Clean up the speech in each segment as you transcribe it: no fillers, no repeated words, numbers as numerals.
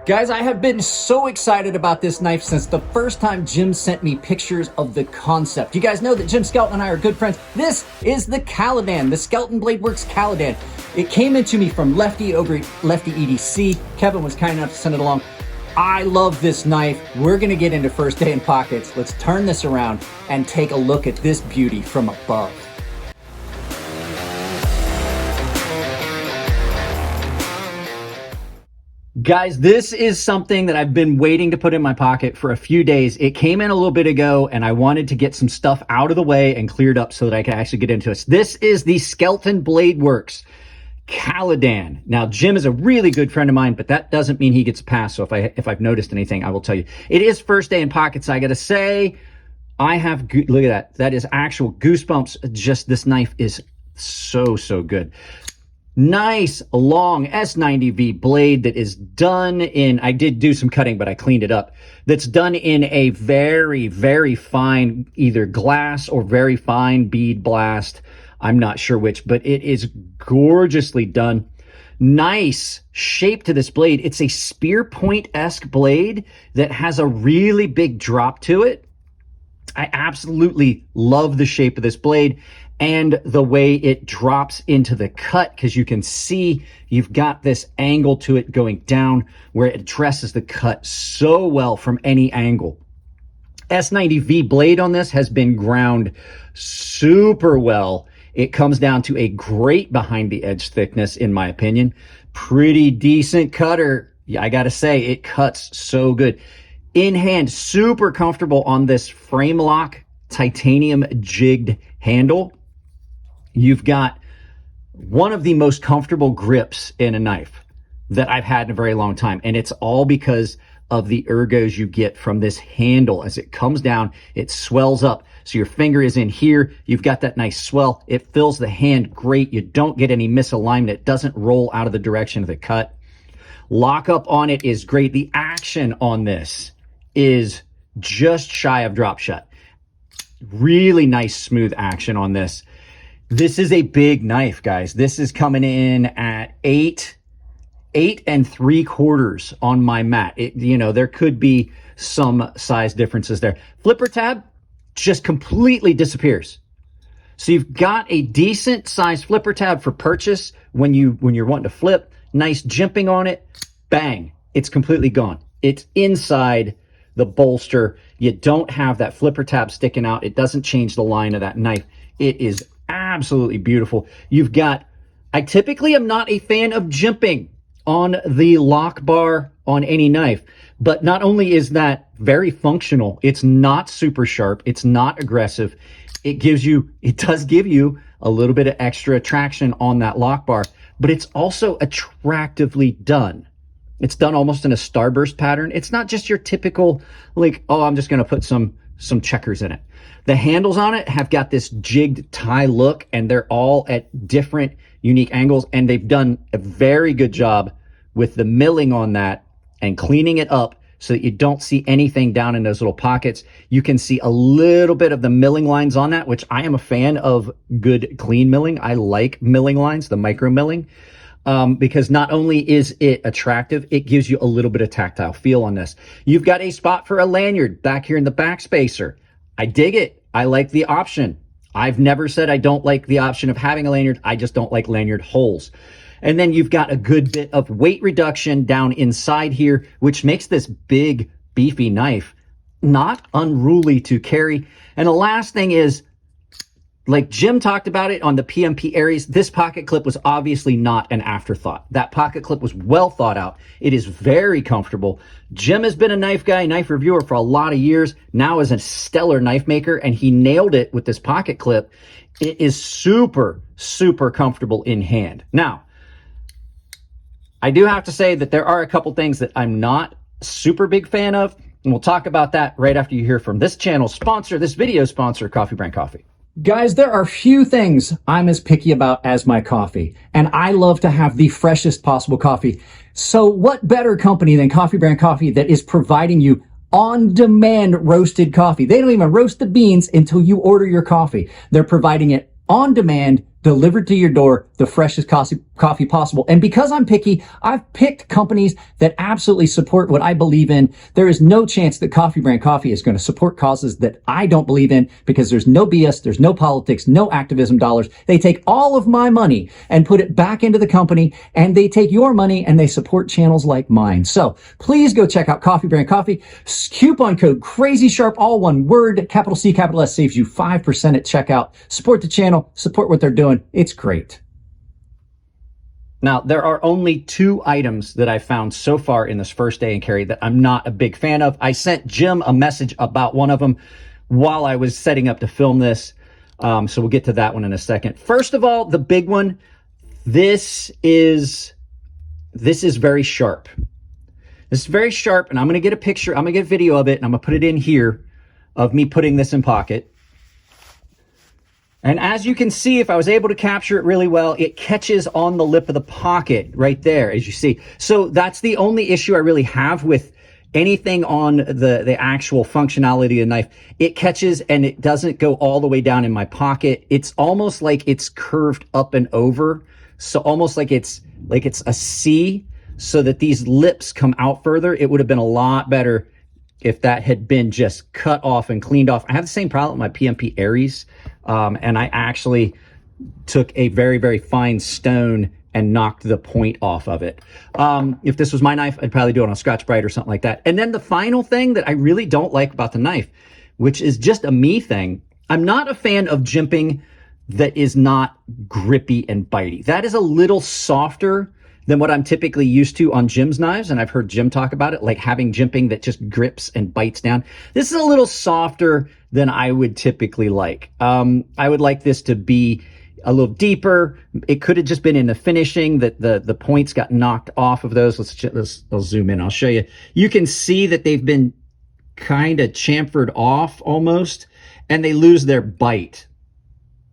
Guys, I have been so excited about this knife since the first time Jim sent me pictures of the concept. You guys know that Jim Skelton and I are good friends. This is the Caladan, the Skelton BLADEWORKS Caladan. It came into me from Lefty over at Lefty EDC. Kevin was kind enough to send it along. I love this knife. We're gonna get into first day in pockets. Let's turn this around and take a look at this beauty from above. Guys, this is something that I've been waiting to put in my pocket for a few days. It came in a little bit ago and I wanted to get some stuff out of the way and cleared up so that I could actually get into it. This is the Skelton BLADEWORKS Caladan. Now, Jim is a really good friend of mine, but that doesn't mean he gets a pass. So if I've noticed anything, I will tell you. It is first day in pockets. I got to say, I have, look at that. That is actual goosebumps. Just this knife is so good. Nice long S90V blade that is done in, I did do some cutting, but I cleaned it up. That's done in a very fine, either glass or very fine bead blast. I'm not sure which, but it is gorgeously done. Nice shape to this blade. It's a spear point-esque blade that has a really big drop to it. I absolutely love the shape of this blade and the way it drops into the cut, because you can see you've got this angle to it going down where it addresses the cut so well from any angle. S90V blade on this has been ground super well. It comes down to a great behind the edge thickness, in my opinion. Pretty decent cutter. Yeah, I gotta say, it cuts so good. In hand, super comfortable on this frame lock titanium jigged handle. You've got one of the most comfortable grips in a knife that I've had in a very long time. And it's all because of the ergos you get from this handle. As it comes down, it swells up. So your finger is in here. You've got that nice swell. It fills the hand great. You don't get any misalignment. It doesn't roll out of the direction of the cut. Lockup on it is great. The action on this is just shy of drop shut. Really nice smooth action on this. This is a big knife, guys. This is coming in at 8 3/4 on my mat. You know, there could be some size differences there. Flipper tab just completely disappears. So you've got a decent size flipper tab for purchase when you're wanting to flip. Nice jimping on it. Bang, it's completely gone. It's inside the bolster. You don't have that flipper tab sticking out. It doesn't change the line of that knife. It is absolutely beautiful. You've got, I typically am not a fan of jimping on the lock bar on any knife, but not only is that very functional, it's not super sharp, it's not aggressive. It does give you a little bit of extra traction on that lock bar, but it's also attractively done. It's done almost in a starburst pattern. It's not just your typical, like, oh, I'm just going to put some checkers in it. The handles on it have got this jigged tie look, and they're all at different unique angles, and they've done a very good job with the milling on that and cleaning it up so that you don't see anything down in those little pockets. You can see a little bit of the milling lines on that, which I am a fan of good clean milling. I like milling lines, the micro milling. Because not only is it attractive, it gives you a little bit of tactile feel on this. You've got a spot for a lanyard back here in the back spacer. I dig it. I like the option. I've never said I don't like the option of having a lanyard. I just don't like lanyard holes. And then you've got a good bit of weight reduction down inside here, which makes this big, beefy knife not unruly to carry. And the last thing is, like Jim talked about it on the PMP Aries, this pocket clip was obviously not an afterthought. That pocket clip was well thought out. It is very comfortable. Jim has been a knife guy, knife reviewer for a lot of years, now is a stellar knife maker, and he nailed it with this pocket clip. It is super comfortable in hand. Now, I do have to say that there are a couple things that I'm not super big fan of, and we'll talk about that right after you hear from this channel's sponsor, this video sponsor, Coffee Brand Coffee. Guys, there are few things I'm as picky about as my coffee, and I love to have the freshest possible coffee. So what better company than Coffee Brand Coffee that is providing you on-demand roasted coffee? They don't even roast the beans until you order your coffee. They're providing it on demand delivered to your door, the freshest coffee possible. And because I'm picky, I've picked companies that absolutely support what I believe in. There is no chance that Coffee Brand Coffee is going to support causes that I don't believe in, because there's no BS, there's no politics, no activism dollars. They take all of my money and put it back into the company, and they take your money and they support channels like mine. So please go check out Coffee Brand Coffee. Coupon code Crazy Sharp, all one word, capital C, capital S, saves you 5% at checkout. Support the channel, support what they're doing. It's great. Now, there are only 2 items that I've found so far in this first day in carry that I'm not a big fan of. I sent Jim a message about one of them while I was setting up to film this. So we'll get to that one in a second. First of all, the big one, this is very sharp. This is very sharp, and I'm going to get a picture, I'm going to get a video of it, and I'm going to put it in here of me putting this in pocket. And as you can see, if I was able to capture it really well, it catches on the lip of the pocket right there, as you see. So that's the only issue I really have with anything on the actual functionality of the knife. It catches and it doesn't go all the way down in my pocket. It's almost like it's curved up and over. So almost like it's a C, so that these lips come out further. It would have been a lot better if that had been just cut off and cleaned off. I have the same problem with my PMP Aries, and I actually took a very, very fine stone and knocked the point off of it. If this was my knife, I'd probably do it on a Scotch-Brite or something like that. And then the final thing that I really don't like about the knife, which is just a me thing, I'm not a fan of jimping that is not grippy and bitey. That is a little softer than what I'm typically used to on Jim's knives, and I've heard Jim talk about it, like having jimping that just grips and bites down. This is a little softer than I would typically like. I would like this to be a little deeper. It could have just been in the finishing that the points got knocked off of those. I'll zoom in, I'll show you. You can see that they've been kind of chamfered off almost, and they lose their bite.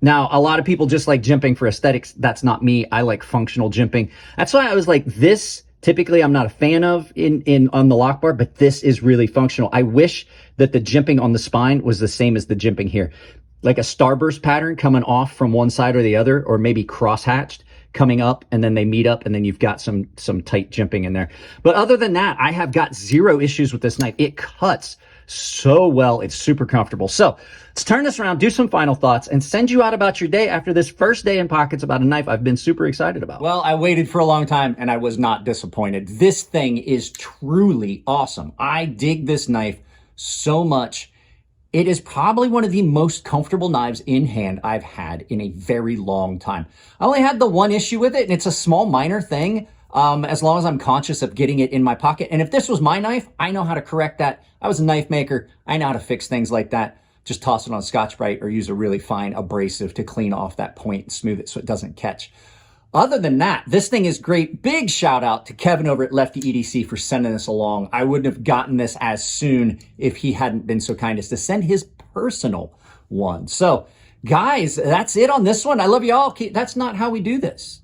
Now, a lot of people just like jimping for aesthetics. That's not me. I like functional jimping. That's why I was like, this typically I'm not a fan of on the lock bar, but this is really functional. I wish that the jimping on the spine was the same as the jimping here. Like a starburst pattern coming off from one side or the other, or maybe cross-hatched coming up, and then they meet up, and then you've got some tight jimping in there. But other than that, I have got 0 issues with this knife. It cuts so well. It's super comfortable. So let's turn this around, do some final thoughts, and send you out about your day after this first day in pockets about a knife I've been super excited about. Well, I waited for a long time, and I was not disappointed. This thing is truly awesome. I dig this knife so much. It is probably one of the most comfortable knives in hand I've had in a very long time. I only had the one issue with it, and it's a small minor thing, as long as I'm conscious of getting it in my pocket. And if this was my knife, I know how to correct that. I was a knife maker. I know how to fix things like that. Just toss it on Scotch-Brite or use a really fine abrasive to clean off that point and smooth it so it doesn't catch. Other than that, this thing is great. Big shout out to Kevin over at Lefty EDC for sending this along. I wouldn't have gotten this as soon if he hadn't been so kind as to send his personal one. So guys, that's it on this one. I love you all. That's not how we do this.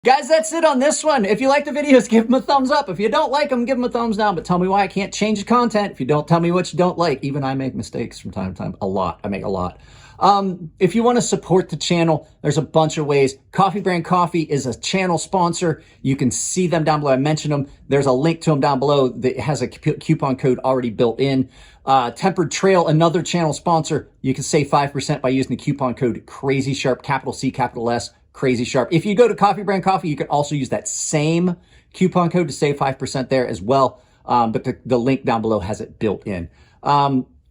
Guys, that's it on this one. If you like the videos, give them a thumbs up. If you don't like them, give them a thumbs down. But tell me why I can't change the content if you don't tell me what you don't like. Even I make mistakes from time to time. A lot. I make a lot. If you want to support the channel, there's a bunch of ways. Coffee Brand Coffee is a channel sponsor. You can see them down below. I mentioned them. There's a link to them down below that has a coupon code already built in. Tempered Trail, another channel sponsor. You can save 5% by using the coupon code Crazy Sharp, capital C, capital S, Crazy Sharp. If you go to Coffee Brand Coffee, you can also use that same coupon code to save 5% there as well. But the link down below has it built in.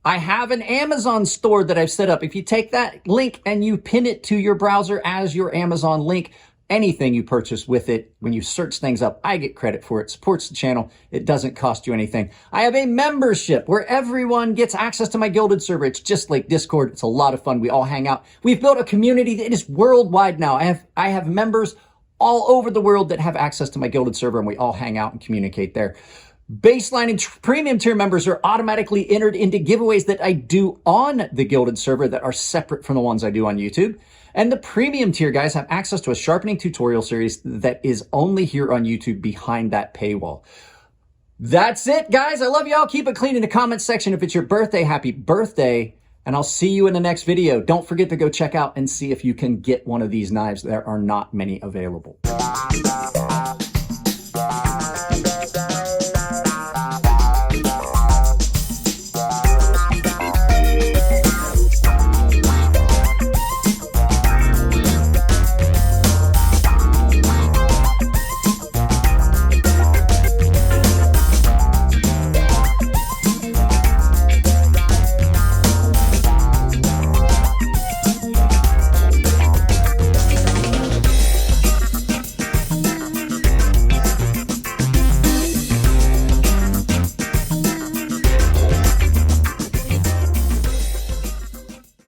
I have an Amazon store that I've set up. If you take that link and you pin it to your browser as your Amazon link, anything you purchase with it, when you search things up, I get credit for it. Supports the channel. It doesn't cost you anything. I have a membership where everyone gets access to my Gilded server. It's just like Discord. It's a lot of fun. We all hang out. We've built a community that is worldwide now. I have members all over the world that have access to my Gilded server, and we all hang out and communicate there. Baseline and premium tier members are automatically entered into giveaways that I do on the Gilded server that are separate from the ones I do on YouTube. And the premium tier guys have access to a sharpening tutorial series that is only here on YouTube behind that paywall. That's it, guys. I love y'all. Keep it clean in the comments section. If it's your birthday, happy birthday. and I'll see you in the next video. Don't forget to go check out and see if you can get one of these knives. There are not many available.